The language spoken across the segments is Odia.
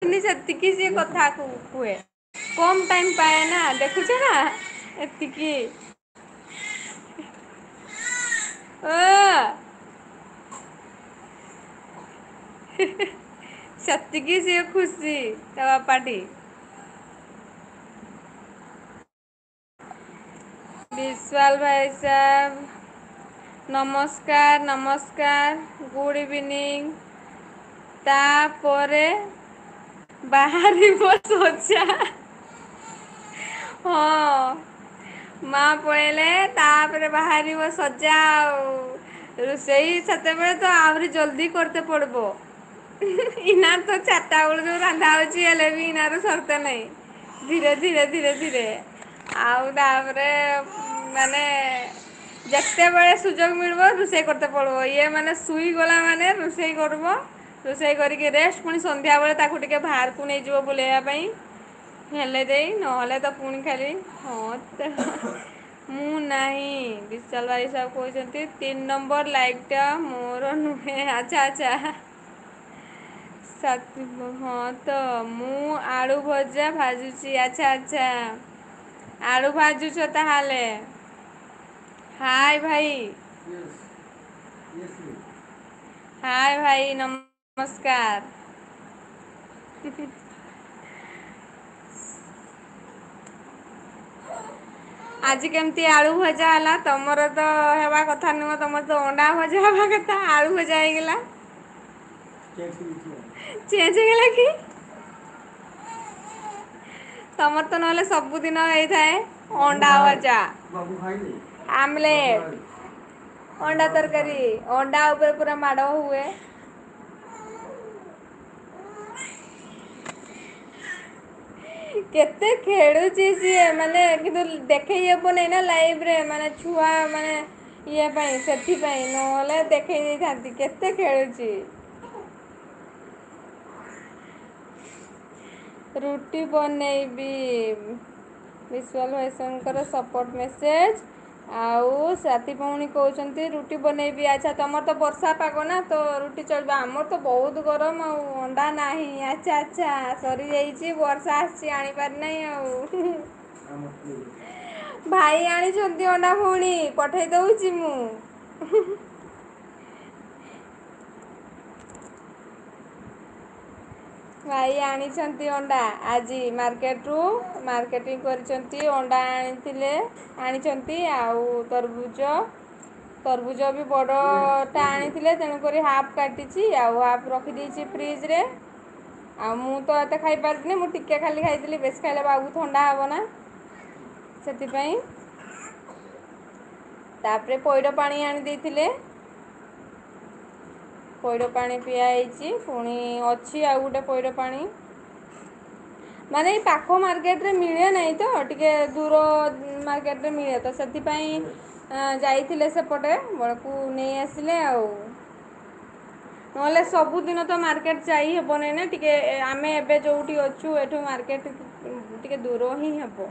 କହୁନି ସେତିକି ସିଏ କଥା କୁହେ। କମ୍ ଟାଇମ୍ ପାଏ ନା ଦେଖୁଛ ନା ଏତିକି। ଓ ସେତିକି ସିଏ ଖୁସି ତା ବାପାଟି। ବିଶ୍ୱାଲ ଭାଇସାବ ନମସ୍କାର ନମସ୍କାର ଗୁଡ଼୍ ଇଭିନିଂ। ତାପରେ ବାହାରିବ ସଜା। ହଁ ମା ପଳେଇଲେ ତାପରେ ବାହାରିବ ସଜା ଆଉ। ରୋଷେଇ ସେତେବେଳେ ତ ଆହୁରି ଜଲ୍ଦି କରତେ ପଡିବ। ଇନା ତ ଚାରିଟା ବେଳୁ ଯୋଉ ରନ୍ଧା ହଉଛି ହେଲେ ବି ଇନାର ସର୍ତ ନାହିଁ। ଧୀରେ ଧୀରେ ଧୀରେ ଧୀରେ ଆଉ ତାପରେ ମାନେ ଯେତେବେଳେ ସୁଯୋଗ ମିଳିବ ରୋଷେଇ କରତେ ପଡିବ ଇଏ ମାନେ ଶୁଇଗଲା ମାନେ ରୋଷେଇ କରିବ। ରୋଷେଇ କରିକି ରେଷ୍ଟ ପୁଣି ସନ୍ଧ୍ୟାବେଳେ ତାକୁ ଟିକେ ବାହାରକୁ ନେଇଯିବ ବୁଲେଇବା ପାଇଁ। ହେଲେ ଯାଇ ନହେଲେ ତ ପୁଣି ଖାଲି ହଁ ମୁଁ ନାହିଁ ବିଶାଲ ଭାଇ ସାହେବ କହୁଛନ୍ତି 3 ନମ୍ବର ଲାଇକ୍ ଟା ମୋର ନୁହେଁ ଆଚ୍ଛା ଆଚ୍ଛା। ହଁ ତ ମୁଁ ଆଳୁ ଭଜା ଭାଜୁଛି ଆଚ୍ଛା ଆଚ୍ଛା। ଆଳୁ ଭାଜୁଛ ତାହେଲେ। ହାଏ ଭାଇ। ହାଏ ଭାଇ ନମସ୍କାର। ଆଜି କେମିତି ଆଳୁ ଭଜା ହେଲା ତମର ତ ହେବା କଥା ନୁହଁ ତମର ତ ଅଣ୍ଡା ଭଜା ହେବା କଥା। ଆଳୁ ଭଜା ହେଇଗଲା। ଚେଞ୍ଜ ହେଇଗଲା କି? ତମର ତ ନହେଲେ ସବୁଦିନ ହେଇଥାଏ ଅଣ୍ଡା ଭଜା। ଆମଲେଟ ଅଣ୍ଡା ତରକାରୀ ଅଣ୍ଡା ଉପରେ ପୁରା ମାଡ଼ ହୁଏ। କେତେ ଖେଳୁଛି ସିଏ ମାନେ କିନ୍ତୁ ଦେଖେଇ ହବନି ନା ଲାଇଭରେ ମାନେ ଛୁଆ ମାନେ ଇଏ ପାଇଁ ସେଥିପାଇଁ ନହେଲେ ଦେଖେଇ ଦେଇଥାନ୍ତି କେତେ ଖେଳୁଛି। ରୁଟି ବନେଇବି ବିଶ୍ୱାଲ ଭାଇସଙ୍କର ସପୋର୍ଟ ମେସେଜ। ଆଉ ସ୍ୱାତୀ ଭଉଣୀ କହୁଛନ୍ତି ରୁଟି ବନେଇବି ଆଚ୍ଛା ତମର ତ ବର୍ଷା ପାଗ ନା ତ ରୁଟି ଚଳିବ ଆମର ତ ବହୁତ ଗରମ ଆଉ ଅଣ୍ଡା ନାହିଁ ଆଚ୍ଛା ଆଚ୍ଛା। ସରିଯାଇଛି ବର୍ଷା ଆସିଛି ଆଣିପାରି ନାହିଁ ଆଉ। ଭାଇ ଆଣିଛନ୍ତି ଅଣ୍ଡା ଭଉଣୀ ପଠେଇ ଦଉଛି ମୁଁ। ଭାଇ ଆଣିଛନ୍ତି ଅଣ୍ଡା ଆଜି ମାର୍କେଟରୁ ମାର୍କେଟିଂ କରିଛନ୍ତି ଅଣ୍ଡା ଆଣିଥିଲେ ଆଣିଛନ୍ତି ଆଉ ତରଭୁଜ ବି ବଡ଼ଟା ଆଣିଥିଲେ ତେଣୁକରି ହାଫ୍ କାଟିଛି ଆଉ ହାଫ୍ ରଖିଦେଇଛି ଫ୍ରିଜରେ। ଆଉ ମୁଁ ତ ଏତେ ଖାଇପାରିବିନି ମୁଁ ଟିକେ ଖାଲି ଖାଇଥିଲି ବେଶୀ ଖାଇଲେ ଆକୁ ଥଣ୍ଡା ହେବ ନା। ସେଥିପାଇଁ ତାପରେ ପଇଡ଼ ପାଣି ଆଣି ଦେଇଥିଲେ। ପଇଡ଼ ପାଣି ପିଆ ହେଇଛି ପୁଣି ଅଛି ଆଉ ଗୋଟେ ପଇଡ଼ ପାଣି। ମାନେ ଏଇ ପାଖ ମାର୍କେଟରେ ମିଳେ ନାହିଁ ତ ଟିକେ ଦୂର ମାର୍କେଟରେ ମିଳେ ତ ସେଥିପାଇଁ ଯାଇଥିଲେ ସେପଟେ ବେଳକୁ ନେଇ ଆସିଲେ ଆଉ। ନହେଲେ ସବୁଦିନ ତ ମାର୍କେଟ ଯାଇ ହେବନି ନା ଟିକେ ଆମେ ଏବେ ଯେଉଁଠି ଅଛୁ ଏଠୁ ମାର୍କେଟ ଟିକେ ଦୂର ହିଁ ହେବ।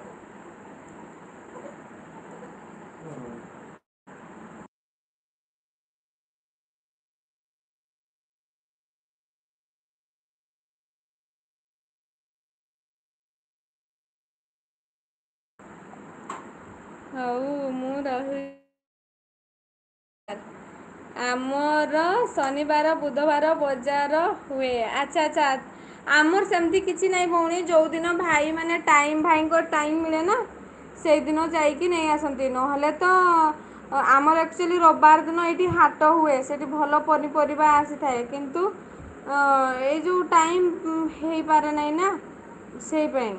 ହଉ ମୁଁ ରହି ଆମର ଶନିବାର ବୁଧବାର ବଜାର ହୁଏ ଆଚ୍ଛା ଆଚ୍ଛା। ଆମର ସେମିତି କିଛି ନାହିଁ ଭଉଣୀ ଯୋଉଦିନ ଭାଇ ମାନେ ଭାଇଙ୍କ ଟାଇମ୍ ମିଳେ ନା ସେଇଦିନ ଯାଇକି ନେଇ ଆସନ୍ତି ନହେଲେ ତ ଆମର ଆକ୍ଚୁଆଲି ରବିବାର ଦିନ ଏଇଠି ହାଟ ହୁଏ ସେଠି ଭଲ ପନିପରିବା ଆସିଥାଏ କିନ୍ତୁ ଏଇ ଯେଉଁ ଟାଇମ୍ ହେଇପାରେ ନାହିଁ ନା ସେଇ ପାଇଁ।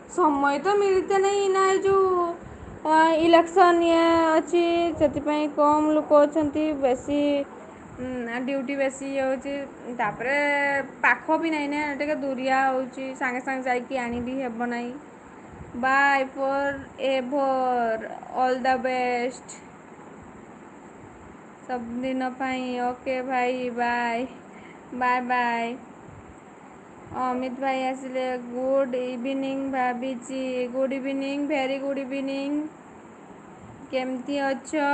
ସମୟ ତ ମିଳିତେ ନାହିଁ ନା ଏ ଯେଉଁ ଇଲେକ୍ସନ୍ ଇଏ ଅଛି ସେଥିପାଇଁ କମ୍ ଲୋକ ଅଛନ୍ତି ବେଶୀ ଡ୍ୟୁଟି ବେଶୀ ହେଉଛି ତାପରେ ପାଖ ବି ନାହିଁ ନା ଟିକେ ଦୁରିଆ ହେଉଛି ସାଙ୍ଗେ ସାଙ୍ଗେ ଯାଇକି ଆଣିବି ହେବ ନାହିଁ। Bye for ever all the best. ସବୁଦିନ ପାଇଁ ଓକେ ଭାଇ ବାଏ ବାଏ ବାଏ। ଅମିତ ଭାଇ ଆସିଲେ ଗୁଡ଼୍ ଇଭିନିଂ ଭାବିଛି good evening very good evening. କେମିତି ଅଛ?